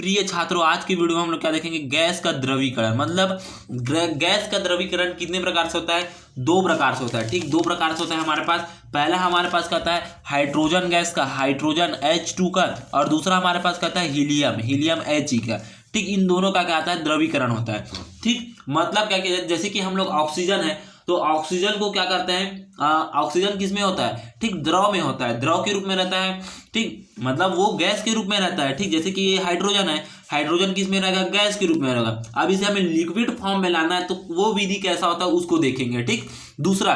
प्रिय छात्रों, आज की वीडियो में हम लोग क्या देखेंगे, गैस का द्रवीकरण। मतलब गैस का द्रवीकरण कितने प्रकार से होता है? दो प्रकार से होता है। ठीक, दो प्रकार से होता है हमारे पास। पहला हमारे पास कहता है हाइड्रोजन गैस का, हाइड्रोजन H2 का, और दूसरा हमारे पास कहता है हीलियम, हीलियम He का। ठीक, इन दोनों का क्या आता है? द्रवीकरण होता है। ठीक, मतलब क्या किया जाए, जैसे कि हम लोग ऑक्सीजन है तो ऑक्सीजन को क्या करते हैं, ऑक्सीजन किस में होता है? ठीक, द्रव में होता है, द्रव के रूप में रहता है। ठीक, मतलब वो गैस के रूप में रहता है। ठीक, जैसे कि ये हाइड्रोजन है, हाइड्रोजन किस में रहेगा? गैस के रूप में रहेगा। अब इसे हमें लिक्विड फॉर्म में लाना है तो वो विधि कैसा होता है उसको देखेंगे। ठीक, दूसरा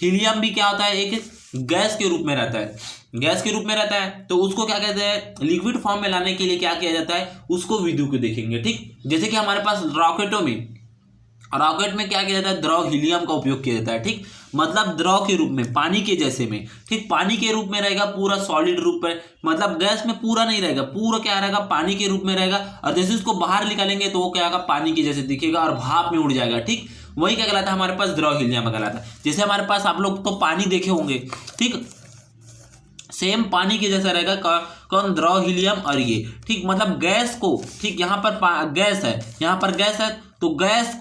हीलियम भी क्या होता है? एक गैस के रूप में रहता है, गैस के रूप में रहता है, तो उसको क्या कहते हैं? लिक्विड फॉर्म में लाने के लिए क्या किया जाता है उसको विधि को देखेंगे। ठीक, जैसे कि हमारे पास रॉकेट में क्या किया जाता है? द्रव हीलियम का उपयोग किया जाता है। ठीक, मतलब द्रव के रूप में, पानी के जैसे में। ठीक, पानी के रूप में रहेगा, पूरा सॉलिड रूप में, मतलब गैस में पूरा नहीं रहेगा, पूरा क्या रहेगा? पानी के रूप में रहेगा। और जैसे उसको बाहर निकालेंगे तो वो क्या होगा? पानी के जैसे दिखेगा और भाप में उड़ जाएगा। ठीक, वही क्या कहलाता है? हमारे पास द्रव हीलियम कहलाता है। जैसे हमारे पास आप लोग तो पानी देखे होंगे, ठीक, सेम पानी के जैसा रहेगा कौन? द्रव हीलियम। और ये ठीक, मतलब गैस को, ठीक, यहाँ पर गैस है, यहाँ पर गैस है, तो गैस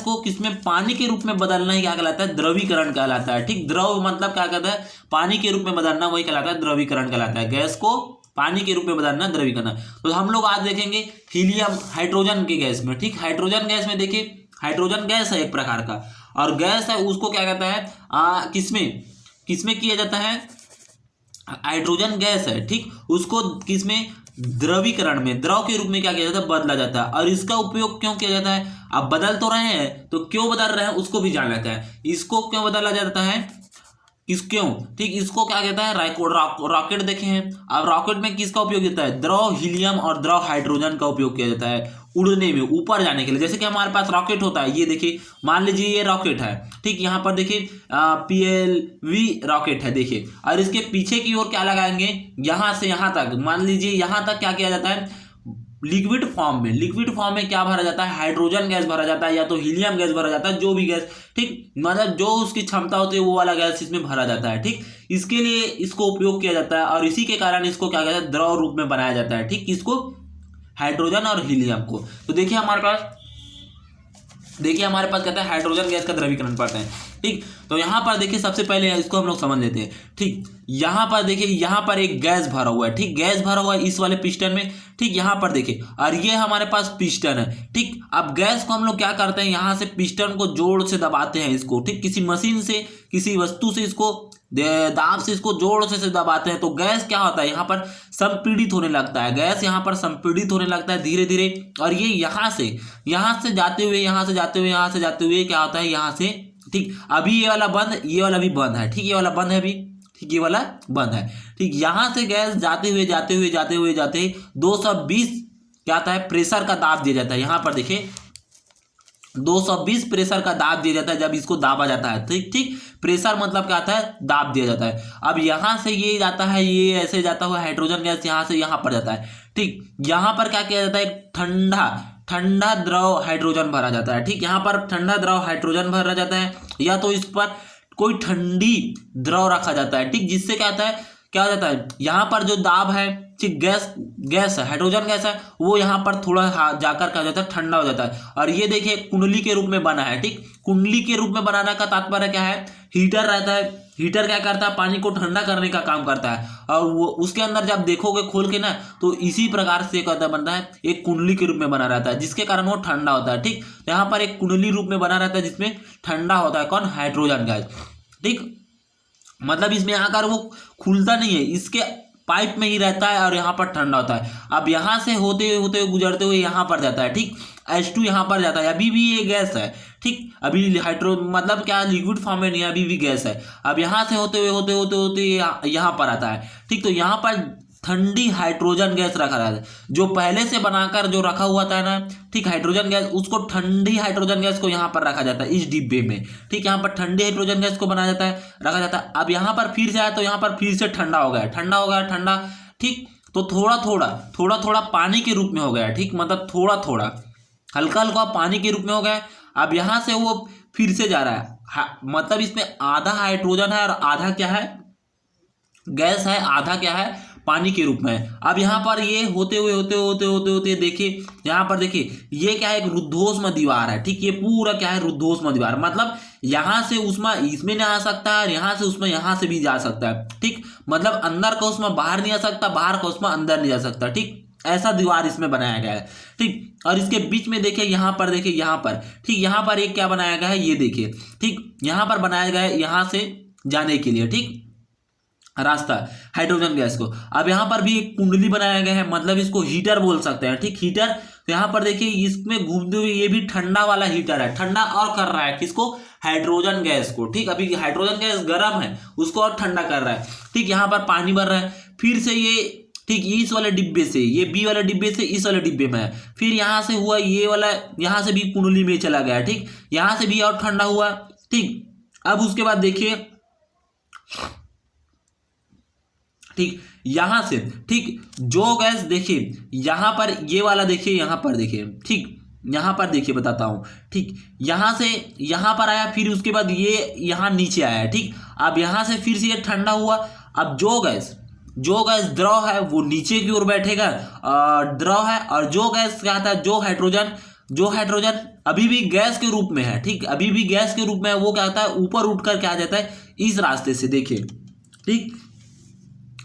को किसमें? पानी के रूप में बदलना ही क्या कहलाता है? द्रवीकरण कहलाता है। ठीक, द्रव मतलब क्या कहता है? पानी के रूप में बदलना, वही कहलाता है द्रवीकरण कहलाता है। गैस को पानी के रूप में बदलना द्रवीकरण। तो हम लोग आज देखेंगे हीलियम, हाइड्रोजन के गैस में। ठीक, हाइड्रोजन गैस में देखिए, हाइड्रोजन गैस है एक प्रकार का, और गैस है उसको क्या कहता है? किसमें किया जाता है? हाइड्रोजन गैस है, ठीक, उसको किसमें? द्रवीकरण में, द्रव के रूप में क्या किया जाता है? बदला जाता है। और इसका उपयोग क्यों किया जाता है? अब बदल तो रहे हैं तो क्यों बदल रहे हैं उसको भी जान लेते हैं। इसको क्यों बदला जाता है? क्यों? ठीक, इसको क्या कहता है? रॉकेट देखे हैं। अब रॉकेट में किसका उपयोग होता है? द्रव हीलियम और द्रव हाइड्रोजन का उपयोग किया जाता है उड़ने में, ऊपर जाने के लिए। जैसे कि हमारे पास रॉकेट होता है, ये देखिए, मान लीजिए ये रॉकेट है। ठीक, यहाँ पर देखिए PLV रॉकेट है, देखिए, और इसके पीछे की ओर क्या लगाएंगे? यहाँ से यहाँ तक, मान लीजिए यहाँ तक क्या किया जाता है? लिक्विड फॉर्म में क्या भरा जाता है? हाइड्रोजन गैस भरा जाता है, या तो हीलियम गैस भरा जाता है, जो भी गैस, ठीक, मतलब जो उसकी क्षमता होती है वो वाला गैस इसमें भरा जाता है। ठीक, इसके लिए इसको उपयोग किया जाता है, और इसी के कारण इसको क्या कहता है? द्रव रूप में बनाया जाता है। ठीक, इसको हाइड्रोजन और हीलियम को। तो देखिए हमारे पास कहता है हाइड्रोजन गैस का द्रवीकरण पढ़ते हैं। ठीक, तो यहाँ पर देखिए, सबसे पहले इसको हम लोग समझ लेते हैं। ठीक, यहाँ पर देखिए, यहाँ पर एक गैस भरा हुआ है। ठीक, गैस भरा हुआ है इस वाले पिस्टन में। ठीक, यहाँ पर देखिए, और ये हमारे पास पिस्टन है। ठीक, अब गैस को हम लोग क्या करते हैं? यहाँ से पिस्टन को जोर से दबाते हैं इसको। ठीक, किसी मशीन से, किसी वस्तु से इसको दाब से इसको जोर से दबाते हैं, तो गैस क्या होता है? यहाँ पर संपीड़ित होने लगता है। गैस यहाँ पर संपीड़ित होने लगता है धीरे धीरे, और ये यहाँ से जाते हुए क्या होता है? यहाँ से, ठीक, अभी ये वाला बंद, ये वाला भी बंद है। ठीक, ये वाला बंद है अभी, ठीक, ये वाला बंद है। ठीक, यहाँ से गैस जाते हुए 220 क्या आता है? प्रेशर का दाब दिया जाता है। यहाँ पर देखिए 220 प्रेशर का दाब दिया जाता है जब इसको दाबा जाता है। ठीक, प्रेशर मतलब क्या आता है? दाब दिया जाता है। अब यहाँ से ये जाता है, ये ऐसे जाता हुआ हाइड्रोजन गैस यहाँ से यहाँ पर जाता है। ठीक, यहाँ पर क्या किया जाता है? ठंडा द्रव हाइड्रोजन भरा जाता है। ठीक, यहाँ पर ठंडा द्रव हाइड्रोजन भरा जाता है, या तो इस पर कोई ठंडी द्रव रखा जाता है। ठीक, जिससे क्या हो जाता है? यहाँ पर जो दाब है, ठीक, गैस है, हाइड्रोजन गैस है, वो यहाँ पर थोड़ा जाकर क्या हो जाता है? ठंडा हो जाता है। और ये देखिए कुंडली के रूप में बना है। ठीक, कुंडली के रूप में बनाने का तात्पर्य क्या है? हीटर रहता है, हीटर क्या करता है? पानी को ठंडा करने का काम करता है। और वो उसके अंदर जब देखोगे खोल के ना, तो इसी प्रकार से क्या बनता है? एक कुंडली के रूप में बना रहता है, जिसके कारण वो ठंडा होता है। ठीक, यहाँ पर एक कुंडली रूप में बना रहता है जिसमें ठंडा होता है कौन? Hydrogen gas. ठीक, मतलब इसमें आकर वो खुलता नहीं है, इसके पाइप में ही रहता है और यहाँ पर ठंडा होता है। अब यहाँ से होते हुए गुजरते हुए यहाँ पर जाता है। ठीक, H2 यहाँ पर जाता है, अभी भी ये गैस है। ठीक, अभी मतलब क्या, लिक्विड फॉर्म में नहीं है, अभी भी गैस है। अब यहाँ से होते हुए यहाँ पर आता है। ठीक, तो यहाँ पर ठंडी हाइड्रोजन गैस रखा रहता है, जो पहले से बनाकर जो रखा हुआ था ना, ठीक, हाइड्रोजन गैस, उसको ठंडी हाइड्रोजन गैस को यहाँ पर रखा जाता है इस डिब्बे में। ठीक, यहाँ पर ठंडी हाइड्रोजन गैस को बनाया जाता है, रखा जाता है। अब यहाँ पर फिर से आया तो यहाँ पर फिर से ठंडा हो गया। ठीक, तो थोड़ा पानी के रूप में हो गया। ठीक, मतलब थोड़ा हल्का पानी के रूप में हो गया। अब यहाँ से वो फिर से जा रहा है, मतलब इसमें आधा हाइड्रोजन है और आधा क्या है? गैस है, आधा क्या है? पानी के रूप में। अब यहाँ पर ये होते देखिए यहाँ पर देखिए ये क्या है, एक रुद्धोष्म दीवार है, ठीक। ये पूरा क्या है, रुद्धोष्म दीवार, मतलब यहाँ से उष्मा इसमें नहीं आ सकता है, यहाँ से उष्मा यहाँ से भी जा सकता है, ठीक। मतलब अंदर का उष्मा बाहर नहीं आ सकता, बाहर का उष्मा अंदर नहीं जा सकता, ठीक। ऐसा दीवार इसमें बनाया गया है, ठीक। और इसके बीच में देखिए यहाँ पर, देखिए यहाँ पर, ठीक, यहाँ पर एक क्या बनाया गया है, ये देखिए, ठीक, यहाँ पर बनाया गया है यहाँ से जाने के लिए, ठीक, रास्ता हाइड्रोजन गैस को। अब यहाँ पर भी एक कुंडली बनाया गया है, मतलब इसको हीटर बोल सकते हैं, ठीक, हीटर। तो यहाँ पर देखिए इसमें घूमते हुए ये भी ठंडा वाला हीटर है, ठंडा और कर रहा है किसको, हाइड्रोजन गैस को, ठीक। अभी हाइड्रोजन गैस गर्म है, उसको और ठंडा कर रहा है, ठीक। यहाँ पर पानी भर रहा है, फिर से ये, ठीक, इस वाले डिब्बे से, ये बी वाले डिब्बे से इस वाले डिब्बे में है, फिर यहाँ से हुआ ये वाला, यहाँ से भी कुंडली में चला गया, ठीक, यहाँ से भी और ठंडा हुआ, ठीक। अब उसके बाद देखिए, ठीक, यहां से, ठीक, जो गैस देखिए यहां पर ये वाला देखिए, यहां पर देखिए, ठीक, यहां पर देखिए बताता हूं, ठीक, यहां से यहां पर आया, फिर उसके बाद ये यहां नीचे आया, ठीक। अब यहां से फिर से ये ठंडा हुआ। अब जो गैस द्रव है वो नीचे की ओर बैठेगा, द्रव है, और जो गैस क्या आता है, जो हाइड्रोजन अभी भी गैस के रूप में है, ठीक, अभी भी गैस के रूप में है, वो क्या होता है, ऊपर उठकर क्या आ जाता है, इस रास्ते से, देखिए, ठीक,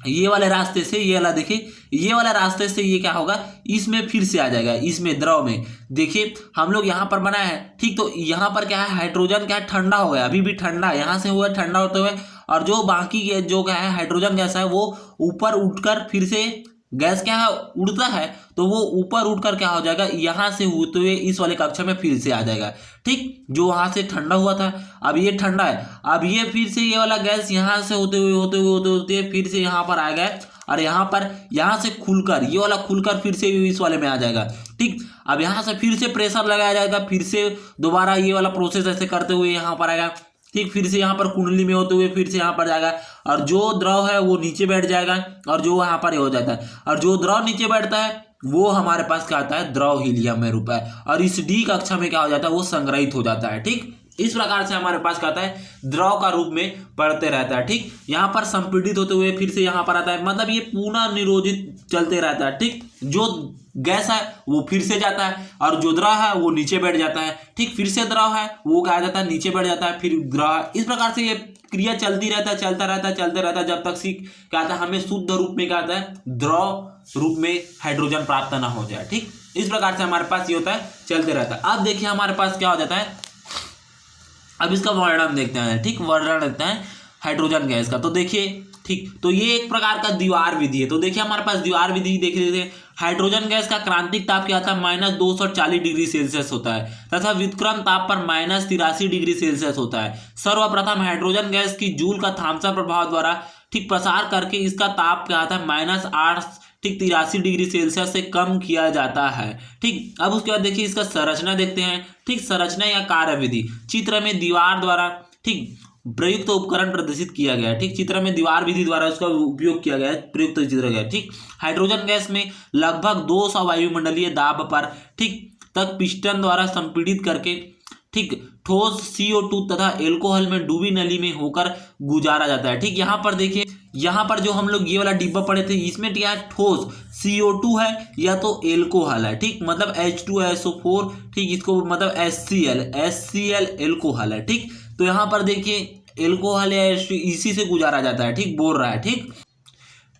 ये वाले रास्ते से, ये वाला देखिए, ये वाला रास्ते से ये क्या होगा, इसमें फिर से आ जाएगा, इसमें द्रव में। देखिए हम लोग यहाँ पर बनाए हैं, ठीक, तो यहाँ पर क्या है, हाइड्रोजन क्या है, ठंडा हो गया, अभी भी ठंडा, यहाँ से हुआ ठंडा होते हुए, और जो बाकी जो क्या है हाइड्रोजन गैस है वो ऊपर उठकर फिर से गैस क्या है, उड़ता है, तो वो ऊपर उठकर क्या हो जाएगा, यहाँ से होते हुए इस वाले कक्षा में फिर से आ जाएगा, ठीक। जो वहां से ठंडा हुआ था, अब ये ठंडा है, अब ये फिर से ये वाला गैस यहाँ से होते फिर से यहाँ पर आ गया, और यहाँ से खुलकर, ये वाला खुलकर फिर से इस वाले में आ जाएगा, ठीक। अब यहाँ से फिर से प्रेशर लगाया जाएगा, फिर से दोबारा ये वाला प्रोसेस ऐसे करते हुए यहाँ पर आएगा, ठीक, फिर से यहाँ पर कुंडली में होते हुए फिर से यहाँ पर जाएगा, और जो द्रव है वो नीचे बैठ जाएगा, और जो यहाँ पर हो जाता है, और जो द्रव नीचे बैठता है वो हमारे पास क्या आता है, द्रव हीलियम में रूप है, और इस डी कक्षा में क्या हो जाता है, वो संग्रहित हो जाता है, ठीक। इस प्रकार से हमारे पास क्या आता है, द्रव का रूप में पढ़ते रहता है, ठीक। यहाँ पर संपीड़ित होते हुए फिर से यहाँ पर आता है, मतलब ये पुनः निरोधित चलते रहता है, ठीक। जो गैस है वो फिर से जाता है, और जो द्रव है वो नीचे बैठ जाता है, ठीक। फिर से द्रव है वो क्या जाता है, नीचे बैठ जाता है, फिर द्रव, इस प्रकार से ये क्रिया चलती रहता है, चलते रहता है, जब तक क्या आता है, हमें शुद्ध रूप में क्या आता है, द्रव रूप में हाइड्रोजन प्राप्त ना हो जाए, ठीक। इस प्रकार से हमारे पास ये होता है, चलते रहता है। अब देखिए हमारे पास क्या हो जाता है, अब इसका वर्णन देखते हैं, ठीक, वर्णन देखते हैं हाइड्रोजन गैस का। तो देखिए, ठीक, तो ये एक प्रकार का दीवार विधि है। तो देखिए हमारे पास दीवार विधि देख रहे थे, हाइड्रोजन गैस का क्रांतिक ताप क्या आता है, -240 डिग्री सेल्सियस होता है, तथा व्युत्क्रम ताप पर -83 डिग्री सेल्सियस होता है। सर्वप्रथम हाइड्रोजन गैस की जूल का थॉमसन प्रभाव द्वारा, ठीक, प्रसार करके इसका ताप क्या आता है, -8, ठीक, 83 डिग्री सेल्सियस से कम किया जाता है, ठीक। अब उसके बाद देखिए इसका संरचना देखते हैं, ठीक, संरचना या कार्य विधि। चित्र में दीवार द्वारा, ठीक, प्रयुक्त उपकरण प्रदर्शित किया गया है, ठीक। चित्र में दीवार विधि द्वारा उसका उपयोग किया गया है, प्रयुक्त चित्र गया, ठीक। हाइड्रोजन गैस में लगभग 200 वायुमंडलीय दाब पर, ठीक, तक पिस्टन द्वारा संपीड़ित करके, ठीक, ठोस CO2 तथा एल्कोहल में डूबी नली में होकर गुजारा जाता है, ठीक। यहाँ पर देखिए, यहाँ पर जो हम लोग ये वाला डिब्बा पढ़े थे, इसमें क्या है, ठोस CO2 है या तो एल्कोहल है, ठीक, मतलब H2SO4, ठीक, इसको मतलब HCl एल्कोहल है, ठीक। तो यहाँ पर देखिए एल्कोहल या इसी से गुजारा जाता है, ठीक, बोल रहा है,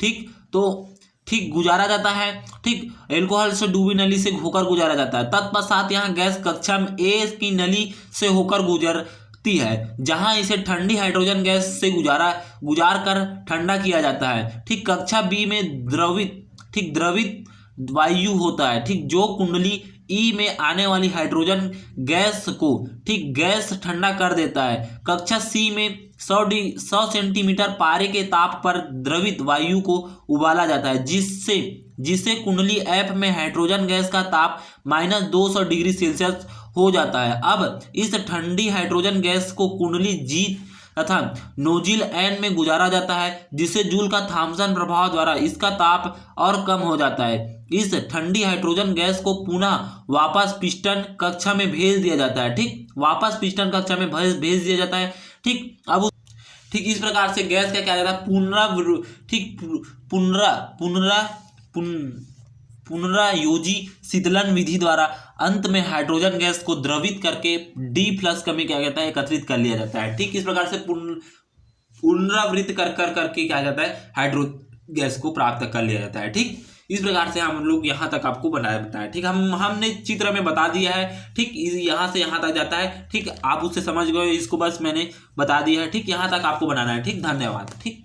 ठीक, तो ठीक गुजारा जाता है, ठीक, एल्कोहल से डूबी नली से होकर गुजारा जाता है। तत्पश्चात यहाँ गैस कक्षा में ए की नली से होकर गुजरती है, जहां इसे ठंडी हाइड्रोजन गैस से गुजार कर ठंडा किया जाता है, ठीक। कक्षा बी में द्रवित वायु होता है, ठीक, जो कुंडली ई में आने वाली हाइड्रोजन गैस को, ठीक, गैस ठंडा कर देता है। कक्षा सी में 100 सेंटीमीटर पारे के ताप पर द्रवित वायु को उबाला जाता है, जिससे कुंडली एफ में हाइड्रोजन गैस का ताप -200 डिग्री सेल्सियस हो जाता है। अब इस ठंडी हाइड्रोजन गैस को कुंडली जी तथा नोजिल एन में गुजारा जाता है, जिससे जूल का थॉमसन प्रभाव द्वारा इसका ताप और कम हो जाता है। इस ठंडी हाइड्रोजन गैस को पुनः वापस पिस्टन कक्षा में भेज दिया जाता है, ठीक, वापस पिस्टन कक्षा में भेज दिया जाता है, ठीक। अब ठीक इस प्रकार से गैस का क्या जाता है पुनरायोजी शीतलन विधि द्वारा अंत में हाइड्रोजन गैस को द्रवित करके D+ में क्या कहता है एकत्रित कर लिया जाता है। ठीक इस प्रकार से पुनरावृत्त कर कर करके क्या जाता है हाइड्रोजन गैस को प्राप्त कर लिया जाता है। ठीक इस प्रकार से हम लोग यहाँ तक आपको बताया। ठीक हमने चित्र में बता दिया है। ठीक यहाँ से यहाँ तक जाता है। ठीक आप उससे समझ गए, इसको बस मैंने बता दिया है। ठीक यहाँ तक आपको बनाना है। ठीक धन्यवाद। ठीक।